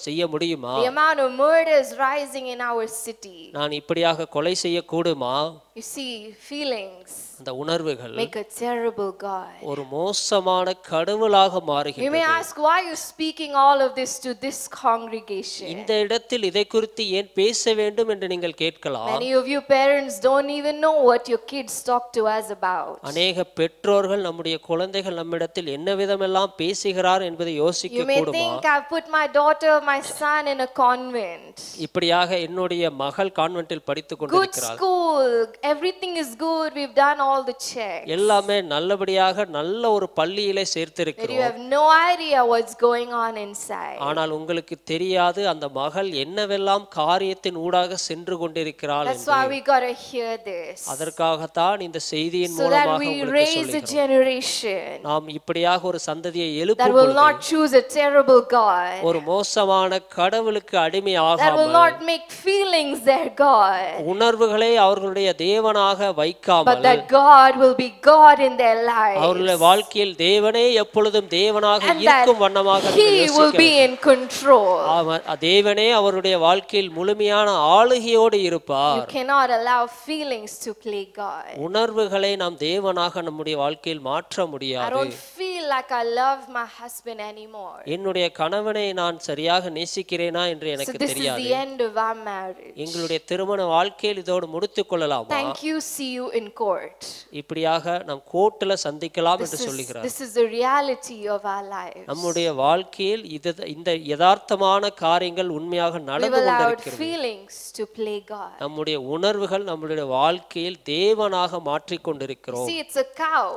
செய்ய முடியுமா? The amount of murders rising in our city. நான் இப்படியாக கொலை செய்ய கூடுமா? You see, feelings அந்த உணர்வுகள் make a terrible God. ஒரு மோசமான கடவுளாக மாறுகிறது. You may ask, why you speaking all of this to this congregation? இந்த இடத்தில் இதை குறித்து ஏன் பேச வேண்டும் என்று நீங்கள் கேட்கலாம். Many of you parents don't even know what your kids talk to us about. அநேக பெற்றோர்கள் நம்முடைய குழந்தைகள் நம்மிடத்தில் என்ன விதமெல்லாம் பேசுகிறார் என்பதை யோசிக்க கூடுமா? You may think I've put my daughter, my son in a convent. இப்படியாக என்னுடைய மகள் கான்வென்ட்டில் படித்துக் Good கொண்டிருக்கிறாள். school, everything is good, we've done all the checks. எல்லாமே நல்லபடியாக நல்ல ஒரு பள்ளியிலே But you சேர்த்திருக்கிறோம். have no idea what's going on inside. ஆனால் உங்களுக்கு தெரியாது அந்த மகள் என்னவெல்லாம் காரியத்தின் ஊடாக சென்று கொண்டிருக்கிறாள் That's why we got to hear this. அதற்காகத்தான் இந்த செய்தியின் So that மூலமாக we உங்களுக்கு raise a சொல்கிறோம். generation நாம் இப்படியாக ஒரு சந்ததியை that எழுப்பும் will பொழுது not choose a terrible God. ஒரு மோசமான கடவுளுக்கு That will அடிமையாகாமல் not make feelings their God. உணர்வுகளை அவர்களுடைய தேவனாக But வைக்காமல் that God will be God in their lives. அவர்களுடைய வாழ்க்கையில் தேவனே எப்பொழுதும் தேவனாக And இருக்கும் that வண்ணமாக He will be in control. தேவனே அவருடைய வாழ்க்கையில் முழுமையான ஆளுகையோடு You இருப்பார். cannot allow feelings to play God. உணர்வுகளை நாம் தேவனாக நம்முடைய வாழ்க்கையில் மாற்ற I முடியாது. don't feel like I love my husband anymore. என்னுடைய கணவனை நான் சரியாக நேசிக்கிறேனா என்று So எனக்கு this is தெரியாது. the end of our marriage. எங்களுடைய திருமண வாழ்க்கையில் இதோடு முடித்துக் கொள்ளலாமா? Thank you, see you in court. இப்படியாக நாம் கோர்ட்ல சந்திக்கலாம் என்று சொல்லுகிறார். This is the reality of our lives. நம்முடைய வாழ்க்கையில் இந்த யதார்த்தமான காரியங்கள் உண்மையாக நடந்து We've allowed கொண்டிருக்கிறது. feelings to play God. நம்முடைய உணர்வுகள் நம்முடைய வாழ்க்கையில் தேவனாக மாற்றிக் கொண்டிருக்கிறோம். See, it's a cow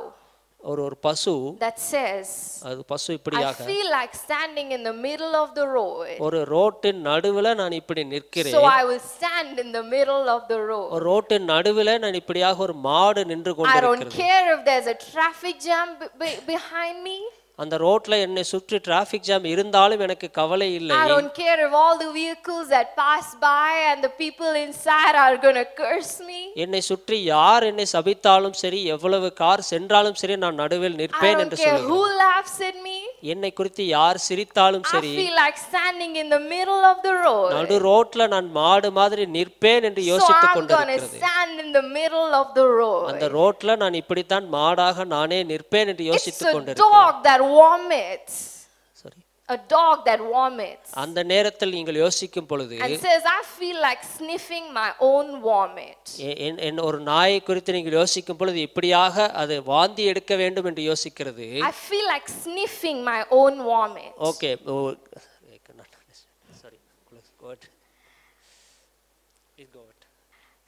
ஒரு பசு that says, அது பசு I இப்படியாக feel like standing in the middle of the road. ஒரு ரோட்டின் நடுவுல நான் இப்படி நிற்கிறேன். So I will stand in the middle of the road. ஒரு ரோட்டின் நடுவுல நான் இப்படியாக ஒரு மாடு நின்று I don't கொண்டிருக்கிறது. care if there's a traffic jam behind me. அந்த ரோட்ல என்னை சுற்றி டிராபிக் ஜாம் இருந்தாலும் எனக்கு கவலை இல்லை. I don't care if all the vehicles that pass by and the people inside are going to curse me. என்னை சுற்றி யார் என்னை சபித்தாலும் சரி, எவ்வளவு கார் சென்றாலும் சரி, நான் நடுவில் I நிற்பேன் don't என்று care சொல்லுகிறேன். who laughs at me. என்னை குறித்து யார் சிரித்தாலும் I சரி, feel like standing in the middle of the road. நடு ரோட்ல நான் மாடு மாதிரி நிற்பேன் என்று So யோசித்துக் I'm going to கொண்டிருக்கிறது. stand in the middle of the அந்த road. ரோட்ல நான் இப்படித்தான் மாடாக நானே நிற்பேன் என்று It's யோசித்துக் a கொண்டிருக்கிறேன். dog that vomits. Sorry. A dog that vomits. அந்த நேரத்தில் நீங்கள் யோசிக்கும் பொழுது And says, I feel like sniffing my own vomit. ஒரு நாயை குறித்து நீங்கள் யோசிக்கும் பொழுது இப்படியாக அது வாந்தி எடுக்க வேண்டும் என்று யோசிக்கிறது. I feel like sniffing my own vomit. Okay. Sorry. Go ahead. Please go ahead.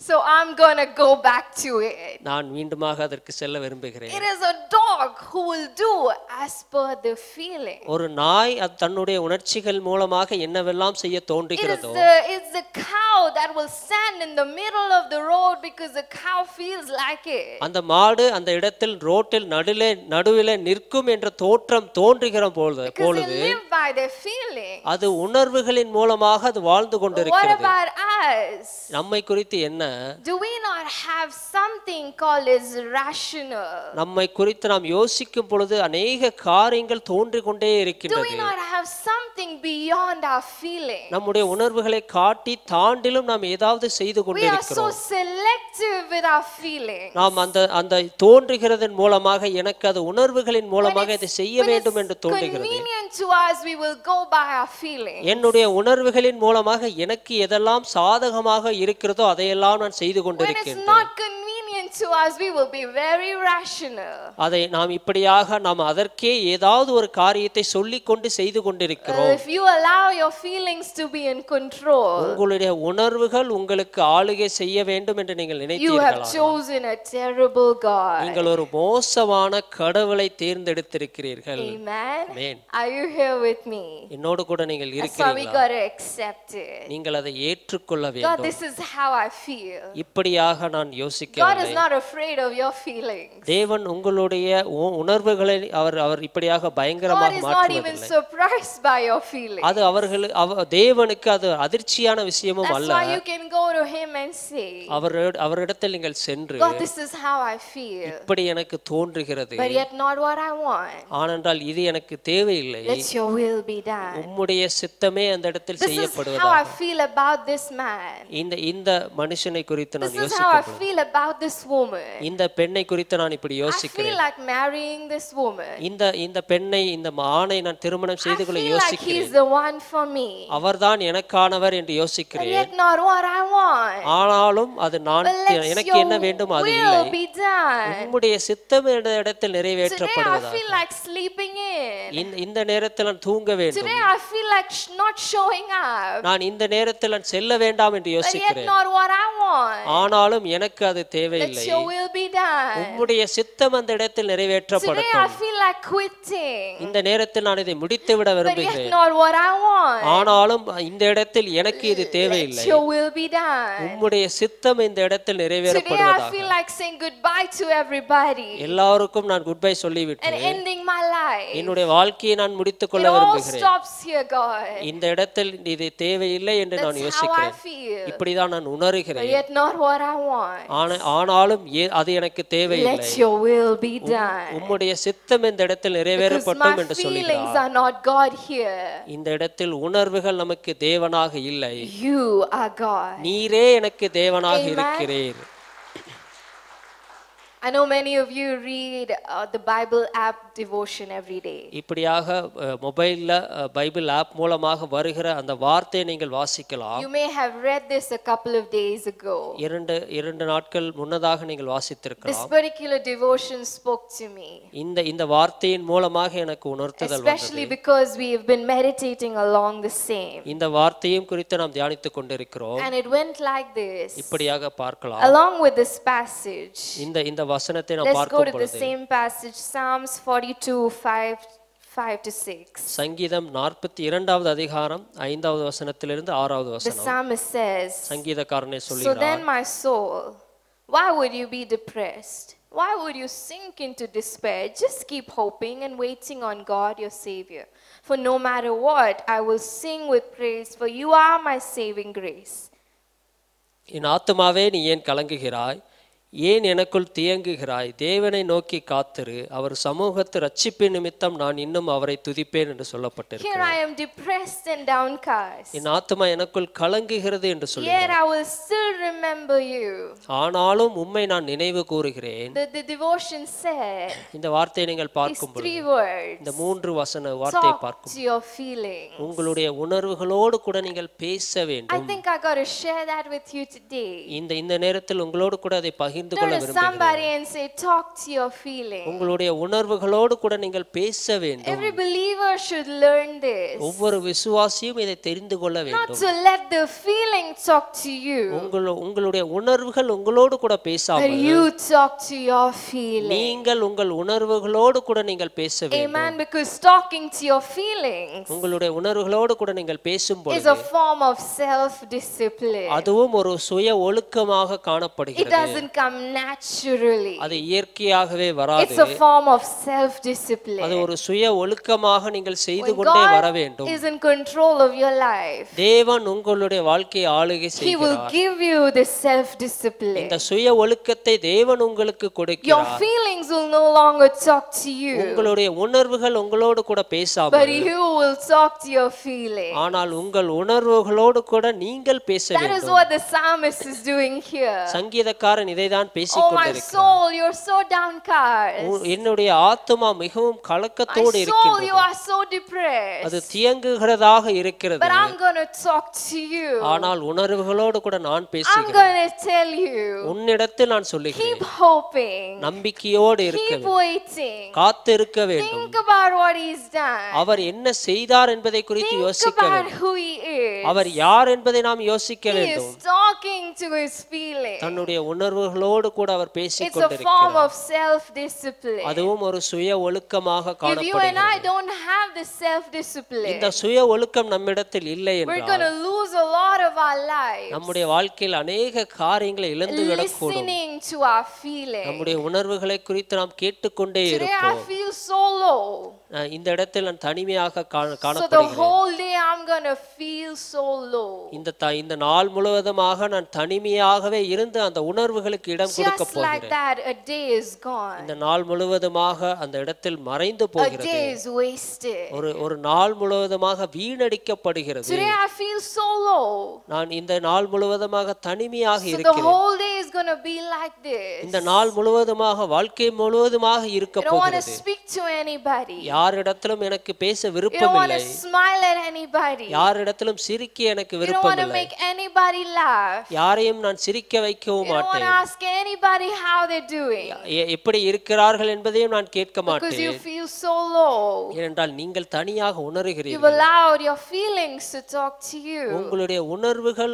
So I'm going to go back to it. நான் மீண்டுமாக அதற்கு செல்ல விரும்புகிறேன். It is a dog who will do as per the feeling. ஒரு நாய் தன்னுடைய உணர்ச்சிகள் மூலமாக என்னவெல்லாம் செய்ய தோன்றுகிறதோ, It's the cow that will stand in the middle of the road because the cow feels like it. அந்த மாடு அந்த இடத்தில் ரோட்டில் நடுவிலே நிற்கும் என்ற தோற்றம் தோன்றுகிற பொழுது Because they live by their feeling. அது உணர்வுகளின் மூலமாக அது வாழ்ந்து What கொண்டிருக்கிறது. about us? நம்மை குறித்து என்ன? Do we not have something called as rational? நம்மை குறித்து நாம் யோசிக்கும் பொழுது அநேக காரியங்கள் தோன்றிக் கொண்டே Do we இருக்கின்றது. not have something something beyond our feelings. நம்முடைய உணர்வுகளை காட்டி தாண்டிலும் நாம் ஏதாவது செய்து We are so கொண்டிருக்கிறோம். selective with our feelings. நாம் அந்த தோன்றுகிறதன் மூலமாக எனக்கு அது உணர்வுகளின் மூலமாக இதை செய்ய வேண்டும் என்று தோன்றுகிறது. Convenient to us, we will go by our feelings. என்னுடைய உணர்வுகளின் மூலமாக எனக்கு எதெல்லாம் சாதகமாக இருக்கிறதோ அதையெல்லாம் நான் செய்து When it's கொண்டிருக்கிறேன். not convenient to us, we will be very rational. அதை நாம் இப்படியாக நாம் அதற்கே ஏதாவது ஒரு காரியத்தை சொல்லிக் கொண்டு செய்து கொண்டிருக்கிறோம். If you allow your feelings to be in control, உங்களுடைய உணர்வுகள் உங்களுக்கு ஆளுகை செய்ய வேண்டும் என்று நீங்கள் you have நினைத்தீர்களா? chosen a terrible God. நீங்கள் ஒரு மோசமான கடவுளை தேர்ந்தெடுத்திருக்கிறீர்கள். Amen. Amen. Are you here with me? என்னோடு கூட நீங்கள் That's why we இருக்கிறீர்களா? got to accept it. நீங்கள் அதை ஏற்றுக்கொள்ள God, வேண்டும். this is how I feel. இப்படியாக நான் God யோசிக்கவில்லை. is not afraid of your feelings. தேவன் உங்களுடைய உணர்வுகளை அவர் இப்படியாக God பயங்கரமாக is not even மாற்றுவதில்லை. surprised by your feelings. அது தேவனுக்கு அது அதிர்ச்சியான விஷயமும் That's அல்ல. why you can go to him and say, அவரிடத்தில் நீங்கள் சென்று God, this is how I feel. இப்படி எனக்கு தோன்றுகிறது, But yet not what I want. ஆனென்றால் இது எனக்கு தேவையில்லை, Let your will be done. உம்முடைய சித்தமே அந்த இடத்தில் This is how I செய்யப்படுவதாக. feel about this man. இந்த மனுஷனை குறித்து நான் This is how I யோசிக்கிறேன். feel about this woman. இந்த பெண்ணை குறித்து நான் இப்படி I feel யோசிக்கிறேன். like marrying this woman. இந்த பெண்ணை இந்த ஆணை நான் திருமணம் I செய்து கொள்ள feel like he's யோசிக்கிறேன். the one for me. அவர்தான் எனக்கானவர் என்று But யோசிக்கிறேன். yet not what I want. ஆனாலும் அது But let எனக்கு என்ன வேண்டும் அது your இல்லை. will be done. உம்முடைய சித்தம் இந்த இடத்தில் Today I நிறைவேற்றப்படுவதாக. feel like sleeping in. இந்த நேரத்தில் நான் தூங்க வேண்டும். Today I feel like not showing up. நான் இந்த நேரத்தில் நான் செல்ல வேண்டாம் என்று But yet யோசிக்கிறேன். not what I want. ஆனாலும் எனக்கு அது Let தேவையில்லை. your will be done. உம்முடைய சித்தம் அந்த இடத்தில் Today I நிறைவேற்றப்படட்டும். feel like quitting. இந்த நேரத்தில் நான் இதை முடித்து விட But yet விரும்புகிறேன். not what I want. ஆனாலும் இந்த இடத்தில் எனக்கு இது தேவையில்லை. Let your will be done. உம்முடைய சித்தம் இந்த இடத்தில் Today I நிறைவேறப்படுவதாக. feel like saying goodbye to everybody எல்லாருக்கும் நான் குட் பை and சொல்லிவிட்டு ending my life. என்னுடைய வாழ்க்கையை நான் முடித்துக் It கொள்ள all விரும்புகிறேன். stops here, God. இந்த இடத்தில் இது தேவையில்லை என்று நான் That's how I யோசிக்கிறேன். feel. இப்படிதான் நான் But உணர்கிறேன். yet not what I want. ஆனாலும் அது எனக்கு தேவையில்லை. Let your will be done. உம்முடைய சித்தம் இந்த இடத்தில் Because நிறைவேறப்படும் my என்று feelings சொல்கிறார். are not God here. இந்த இடத்தில் உணர்வுகள் நமக்கு தேவனாக இல்லை. You are God. நீரே எனக்கு தேவனாக Amen. இருக்கிறீர். I know many of you read the Bible app devotion every day. இப்படியாக மொபைல்ல பைபிள் ஆப் மூலமாக வருகிற அந்த வார்த்தையை நீங்கள் வாசிக்கலாம். You may have read this a couple of days ago. இரண்டு நாட்கள் முன்னதாக நீங்கள் This வாசித்திருக்கலாம். particular devotion spoke to me. இந்த வார்த்தையின் மூலமாக எனக்கு உணர்த்துதல் Especially வந்தது. because we have been meditating along the same. இந்த வார்த்தையும் குறித்து நாம் தியானித்துக் கொண்டிருக்கிறோம். And it went like this. இப்படியாக பார்க்கலாம். Along with this passage, இந்த வசனத்தை நாம் let's go பார்க்கும் to the பொழுது same passage, Psalms 42:5 to 6. சங்கீதம் 42வது அதிகாரம் 5வது வசனத்திலிருந்து 6வது The வசனம். psalmist says, சங்கீதக்காரனே "So சொல்கிறார், then my soul, why would you be depressed? Why would you sink into despair? Just keep hoping and waiting on God your Savior. For no matter what, I will sing with praise, for you are my saving grace." என் ஆத்துமாவே நீ ஏன் கலங்குகிறாய், ஏன் எனக்குள் தியங்குகிறாய்? தேவனை நோக்கி காத்திரு, அவர் சமூகத்து ரட்சிப்பின் நிமித்தம் நான் இன்னும் அவரை துதிப்பேன் என்று Here சொல்லப்பட்டிருக்கிறது. I am depressed and downcast, என் ஆத்துமா எனக்குள் கலங்குகிறது என்று yet சொல்கிறார். I will still remember you. ஆனாலும் உம்மை நான் நினைவு கூறுகிறேன். The devotion said இந்த வார்த்தையை நீங்கள் these பார்க்கும் பொழுது 3 words. இந்த 3 வார்த்தையை Talk பார்க்கும் to your feelings. உங்களுடைய உணர்வுகளோடு கூட நீங்கள் பேச I வேண்டும். think I got to share that with you today. இந்த நேரத்தில் உங்களோடு கூட அதை பகிர்ந்து கொள்ள Turn to விரும்புகிறேன். somebody and say, talk to your feelings. உங்களுடைய உணர்வுகளோடு கூட நீங்கள் பேச வேண்டும். Every believer should learn this. ஒவ்வொரு விசுவாசியும் இதை தெரிந்து கொள்ள Not வேண்டும். to let the feeling talk to you, உங்களுடைய உணர்வுகள் உங்களோடு கூட but பேசாமல் you talk to your feelings. நீங்கள் உங்கள் உணர்வுகளோடு கூட நீங்கள் பேச வேண்டும். Amen. Because talking to your feelings உங்களுடைய உணர்வுகளோடு கூட நீங்கள் is பேசும்போது a form of self-discipline. அதுவும் ஒரு சுய ஒழுக்கமாக It காணப்படுகிறது. doesn't come naturally. அது இயற்கையாகவே வராது. It's a form of self-discipline. அது ஒரு சுய ஒழுக்கமாக நீங்கள் செய்து When கொண்டே வர God வேண்டும். is in control of your life, தேவன் உங்களுடைய வாழ்க்கையை ஆளுகை He will செய்கிறார். give you this self-discipline. இந்த சுய ஒழுக்கத்தை தேவன் உங்களுக்கு Your கொடுக்கிறார். feelings feelings will no longer talk to you, உங்களுடைய உணர்வுகள் உங்களோடு கூட but பேசாமல் you will talk to your feelings. ஆனால் உங்கள் உணர்வுகளோடு கூட நீங்கள் பேச That is வேண்டும். what the psalmist is doing here. சங்கீதக்காரன் இதைதான் பேசிக் Oh, my கொண்டிருக்கிறார். soul, you're so downcast. என்னுடைய ஆத்துமா மிகவும் My கலக்கத்தோடு soul, இருக்கிறது. you are so depressed. அது தியங்குகிறதாக இருக்கிறது. But I'm going to talk to you. ஆனால் உணர்வுகளோடு கூட நான் I'm பேசுகிறேன். going to tell you. உன்னிடத்தில் நான் சொல்லுகிறேன், Keep hoping. நம்பிக்கையோடு இருக்க Keep வேண்டும், waiting. காத்திருக்க வேண்டும். Think about what he's done. அவர் என்ன செய்தார் என்பதை குறித்து Think யோசிக்க about வேண்டும். who he is. அவர் யார் என்பதை நாம் யோசிக்க He வேண்டும். is talking to his feelings. தன்னுடைய உணர்வுகளோடு கூட அவர் பேசிக் It's a form கொண்டிருக்கிறார். of self-discipline. அதுவும் ஒரு சுய ஒழுக்கமாக If you and I காணப்படுகிறது. don't have the self-discipline, இந்த சுய ஒழுக்கம் நம்மிடத்தில் இல்லை we're என்றால் going to lose a lot of our lives நம்முடைய வாழ்க்கையில் அநேக காரியங்களை இழந்து விடக்கூடும். listening to our feelings. நம்முடைய உணர்வுகளை குறித்து நாம் கேட்டுக்கொண்டே Today I இருப்போம். feel so low. இந்த இடத்தில் நான் தனிமையாக So the காணப்படுகிறேன். whole day I'm going to feel so low. இந்த நாள் முழுவதுமாக நான் தனிமையாகவே இருந்து அந்த உணர்வுகளுக்கு இடம் கொடுக்க Just like போகிறேன். that, a day is gone. இந்த நாள் முழுவதுமாக அந்த இடத்தில் மறைந்து A போகிறது. day is wasted. ஒரு நாள் முழுவதுமாக வீணடிக்கப்படுகிறது. Today I feel so low. நான் இந்த நாள் முழுவதுமாக தனிமையாக So the இருக்கிறேன். whole day is going to be like this. இந்த நாள் முழுவதுமாக வாழ்க்கை முழுவதுமாக இருக்க You don't want to போகிறது. speak to anybody. யாரிடத்திலும் எனக்கு பேச You don't want விருப்பமில்லை. to smile at anybody. யாரிடத்திலும் சிரிக்க எனக்கு You don't want to விருப்பமில்லை. make anybody laugh. யாரையும் நான் சிரிக்க வைக்கவும் You don't want to மாட்டேன். ask anybody how they're doing. எப்படி இருக்கிறார்கள் என்பதையும் நான் கேட்க Because you மாட்டேன். feel so low. ஏனென்றால் நீங்கள் தனியாக You've உணர்கிறீர்கள். allowed your feelings to talk to you. உங்களுடைய உணர்வுகள்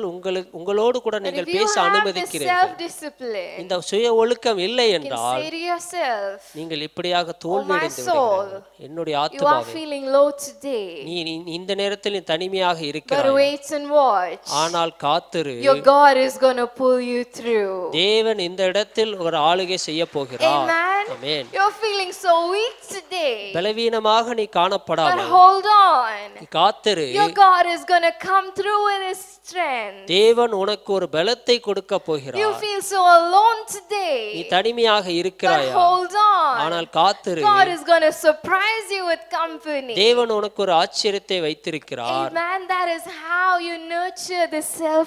உங்களோடு கூட But நீங்கள் if you பேச have the அனுமதிக்கிறீர்கள். self-discipline, இந்த சுய ஒழுக்கம் இல்லை you can என்றால் say to yourself, நீங்கள் இப்படியாக தோல்வி my அடைந்து soul, விடுகிறீர்கள். என்னுடைய you are ஆத்துமாவே, feeling low today. நீ இந்த நேரத்தில் நீ தனிமையாக But இருக்கிறாய். wait and watch. ஆனால் காத்திரு, Your God is going to pull you through. தேவன் இந்த இடத்தில் ஒரு ஆளுகை செய்ய போகிறார். Amen. Amen. You're feeling so weak today. பலவீனமாக நீ But காணப்படாமல் hold on. நீ காத்திரு. Your God is going to come through with his strength. தேவன் உனக்கு ஒரு பலத்தை கொடுக்க You போகிறார். feel so alone நீ today. தனிமையாக But இருக்கிறாயா? hold on. ஆனால் காத்திரு. God is going to surprise you with company. தேவன் உனக்கு ஒரு ஆச்சரியத்தை வைத்திருக்கிறார். Amen. That is how you nurture the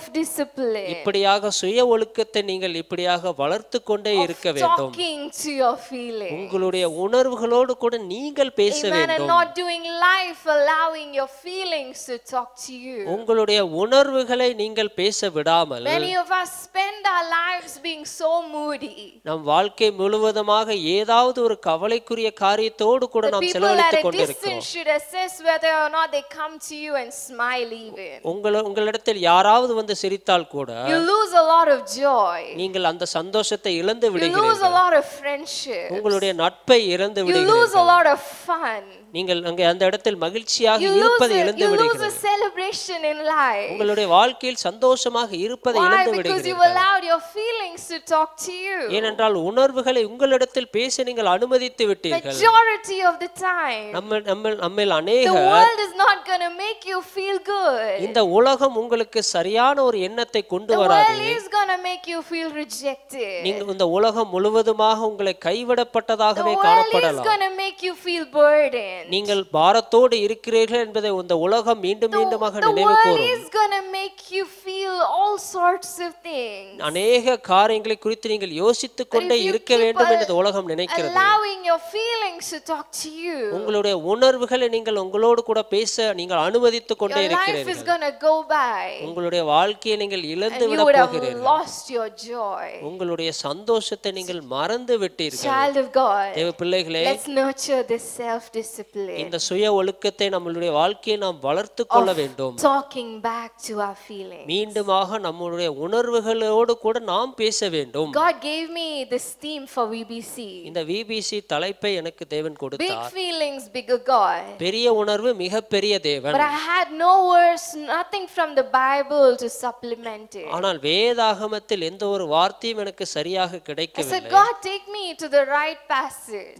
self-discipline. இப்படியாக சுய ஒழுக்கத்தை நீங்கள் இப்படியாக வளர்த்து கொண்டே இருக்க Of வேண்டும். talking to your feelings. உங்களுடைய உணர்வுகளோடு கூட நீங்கள் பேச Amen. And வேண்டும். not doing life allowing your feelings to talk to you. உங்களுடைய உணர்வுகளை நீங்கள் பேச விடாமல் Many of us spend our lives being so moody. நம் வாழ்க்கை முழுவதுமாக ஏதாவது ஒரு கவலைக்குரிய காரியத்தோடு கூட The நாம் people at செலவழித்துக் a கொண்டிருக்கிறோம். distance should assess whether or not they come to you and smile even. உங்களிடத்தில் யாராவது வந்து சிரித்தால் கூட You lose a lot of joy. நீங்கள் அந்த சந்தோஷத்தை இழந்து You lose a விடுகிறீர்கள். lot of friendship. உங்களுடைய நட்பை இழந்து You lose a விடுகிறீர்கள். lot of fun. நீங்கள் அங்கே அந்த இடத்தில் மகிழ்ச்சியாக You lose இருப்பதை இழந்து a விடுகிறீர்கள். celebration in life. உங்களுடைய வாழ்க்கையில் சந்தோஷமாக இருப்பதை Why? இழந்து Because you've விடுகிறீர்கள். allowed your feelings to talk to you. ஏனென்றால் உணர்வுகளை உங்களிடத்தில் பேச நீங்கள் அனுமதித்து விட்டீர்கள். Majority of the time, நம்மில் the அநேகர் world is not going to make you feel good. இந்த உலகம் உங்களுக்கு சரியான ஒரு எண்ணத்தை கொண்டு The வராது. world is going to make you feel rejected. நீங்கள் இந்த உலகம் முழுவதுமாக உங்களை The கைவிடப்பட்டதாகவே world is காணப்படலாம். going to make you feel burdened. நீங்கள் பாரத்தோடு இருக்கிறீர்கள் என்பதை இந்த உலகம் மீண்டும் மீண்டுமாக The நினைவு world கூறும். is going to make you feel all sorts of things. அநேக காரியங்களை குறித்து நீங்கள் யோசித்துக் கொண்டே But if you இருக்க keep வேண்டும் என்று உலகம் நினைக்கிறது. allowing your feelings to talk to you, உங்களுடைய உணர்வுகளை நீங்கள் உங்களோடு கூட பேச நீங்கள் அனுமதித்துக் கொண்டே your life is இருக்கிறீர்கள். going to go by. உங்களுடைய வாழ்க்கையை நீங்கள் And இழந்து you விட would have போகிறீர்கள். lost your joy. உங்களுடைய சந்தோஷத்தை நீங்கள் மறந்து விட்டீர்கள். Child of God, தேவ பிள்ளைகளே, let's nurture this self-discipline. இந்த சுய ஒழுக்கத்தை நம்மளுடைய வாழ்க்கையை நாம் வளர்த்து கொள்ள வேண்டும். Talking back to our feelings. மீண்டுமாக நம்முடைய உணர்வுகளோடு கூட நாம் பேச வேண்டும். God gave me this theme for VBC. இந்த விபிசி தலைப்பை எனக்கு தேவன் Big கொடுத்தார். feelings, bigger God. பெரிய உணர்வு மிகப்பெரிய தேவன். But I had no verse, nothing from the Bible to supplement it. ஆனால் வேதாகமத்தில் எந்த ஒரு வார்த்தையும் எனக்கு சரியாக I said, கிடைக்கவில்லை. God, take me to the right passage.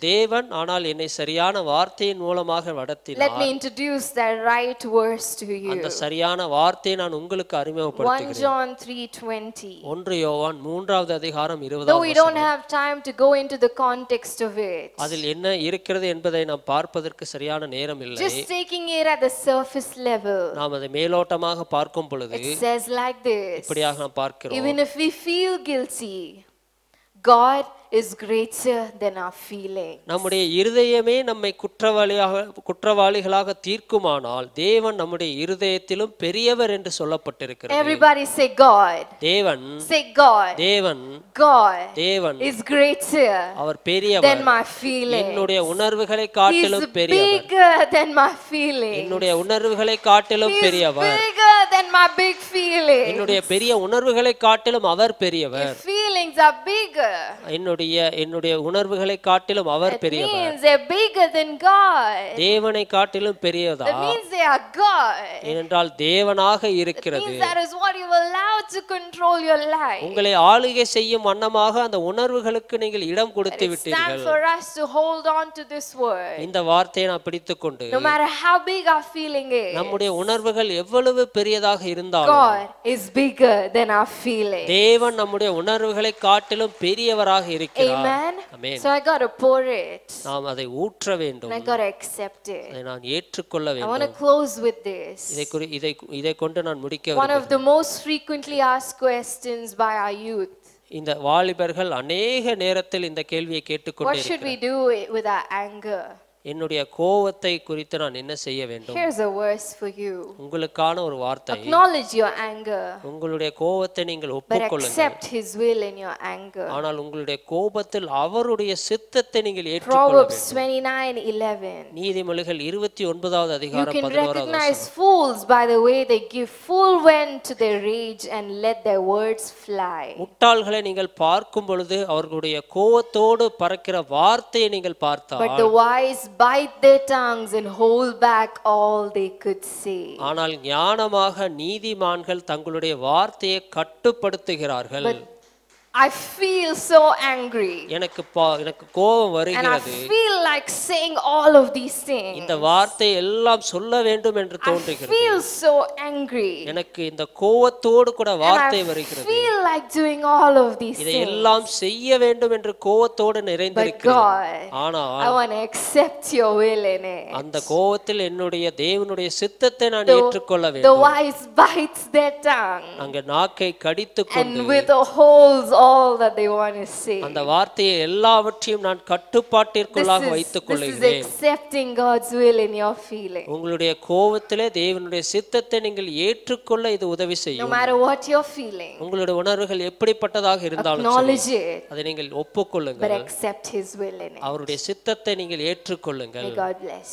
தேவன் ஆனால் என்னை சரியான வார்த்தையின் மூலமாக Let நடத்தினார். me introduce that right verse to you. அந்த சரியான வார்த்தையை நான் உங்களுக்கு 1 அறிமுகப்படுத்துகிறேன். John 3:20. 1 யோவான் 3வது அதிகாரம் 20ஆம் Though we don't வசனம். have time to go into the context of it. அதில் என்ன இருக்கிறது என்பதை நாம் பார்ப்பதற்கு சரியான நேரம் இல்லை. Just taking it at the surface level. நாம் அதை மேலோட்டமாக பார்க்கும் பொழுது It says like this. இப்படியாக நாம் பார்க்கிறோம். Even if we feel guilty, God is greater than our feelings. நம்முடைய இருதயமே நம்மை குற்றவாளிகளாக தீர்க்குமானால் தேவன் நம்முடைய இருதயத்திலும் பெரியவர் என்று சொல்லப்பட்டிருக்கிறது. Everybody say God. தேவன் Say God. தேவன் God தேவன் is greater அவர் பெரியவர். than my feelings. என்னுடைய உணர்வுகளை காட்டிலும் He's பெரியவர். bigger than my feelings. என்னுடைய உணர்வுகளை காட்டிலும் He's பெரியவர். bigger than my big feelings. என்னுடைய பெரிய உணர்வுகளை காட்டிலும் அவர் பெரியவர். Your feelings are bigger. என்னுடைய உணர்வுகளை காட்டிலும் அவர் It பெரியவர். means they're bigger than God. தேவனை காட்டிலும் பெரியதா? It means they are God. ஏனென்றால் தேவனாக It இருக்கிறது. means that is what you allow to control your life. உங்களை ஆளுகை செய்யும் வண்ணமாக அந்த உணர்வுகளுக்கு நீங்கள் இடம் கொடுத்து It's time விட்டீர்கள். for us to hold on to this word. இந்த வார்த்தையை நான் பிடித்துக்கொண்டு No matter how big our feeling is, நம்முடைய உணர்வுகள் எவ்வளவு பெரியதாக இருந்தாலும் God is bigger than our feeling. தேவன் நம்முடைய உணர்வுகளை காட்டிலும் பெரியவராக இருக்கிறார். Amen. Amen. So I got to pour it. நாம் அதை ஊற்ற வேண்டும். And I got to accept it. அதை நான் ஏற்றுக்கொள்ள I want to வேண்டும். close with this. இதை கொண்டு நான் முடிக்க One of விரும்புகிறேன். the most frequently asked questions by our youth. இந்த வாலிபர்கள் அநேக நேரத்தில் இந்த கேள்வியை கேட்டுக்கொண்டே What should we இருக்கிறார்கள். do with our anger? என்னுடைய கோபத்தை குறித்து நான் என்ன செய்ய வேண்டும்? Here's a verse for you. உங்களுக்கான ஒரு வார்த்தை. Acknowledge your anger, உங்களுடைய கோபத்தை நீங்கள் but ஒப்புக்கொள்ளுங்கள். accept His will in your anger. ஆனால் உங்களுடைய கோபத்தில் அவருடைய சித்தத்தை நீங்கள் ஏற்றுக்கொள்ள Proverbs வேண்டும். 29:11. நீதிமொழிகள் 29வது You அதிகாரம் can 11வது recognize வசனம். fools by the way they give full vent to their rage and let their words fly. முட்டாள்களை நீங்கள் பார்க்கும் பொழுது அவர்களுடைய கோபத்தோடு பறக்கிற வார்த்தையை நீங்கள் But பார்த்தால் the wise bite their tongues and hold back all they could say. ஆனால் ஞானமாக நீதிமான்கள் தங்களுடைய வார்த்தையை கட்டுப்படுத்துகிறார்கள். But I feel so angry. எனக்கு கோபம் And I வருகிறது. feel like saying all of these things. இந்த வார்த்தை எல்லாம் சொல்ல வேண்டும் என்று I தோன்றுகிறது. feel so angry. எனக்கு இந்த கோபத்தோடு கூட And வார்த்தை I வருகிறது. feel like doing all of these இதை things. எல்லாம் செய்ய வேண்டும் என்று கோபத்தோடு But நிறைந்திருக்கிறேன். God, ஆனால் I want to accept your will in it. அந்த கோபத்தில் என்னுடைய தேவனுடைய சித்தத்தை நான் The ஏற்றுக்கொள்ள the வேண்டும். wise bites their tongue அங்க நாக்கை கடித்துக் and கொண்டு withholds all that they want to say. அந்த வார்த்தையை எல்லாவற்றையும் நான் கட்டுப்பாட்டிற்குள்ளாக வைத்துக் This is கொள்ளுகிறேன். accepting God's will in your feeling. உங்களுடைய கோபத்திலே தேவனுடைய சித்தத்தை நீங்கள் ஏற்றுக்கொள்ள இது உதவி No செய்யும். matter what you're feeling, உங்களுடைய உணர்வுகள் எப்படிப்பட்டதாக இருந்தாலும் acknowledge சரி, it, அதை நீங்கள் but ஒப்புக்கொள்ளுங்கள். accept His will in it. அவருடைய சித்தத்தை நீங்கள் ஏற்றுக்கொள்ளுங்கள். May God bless you.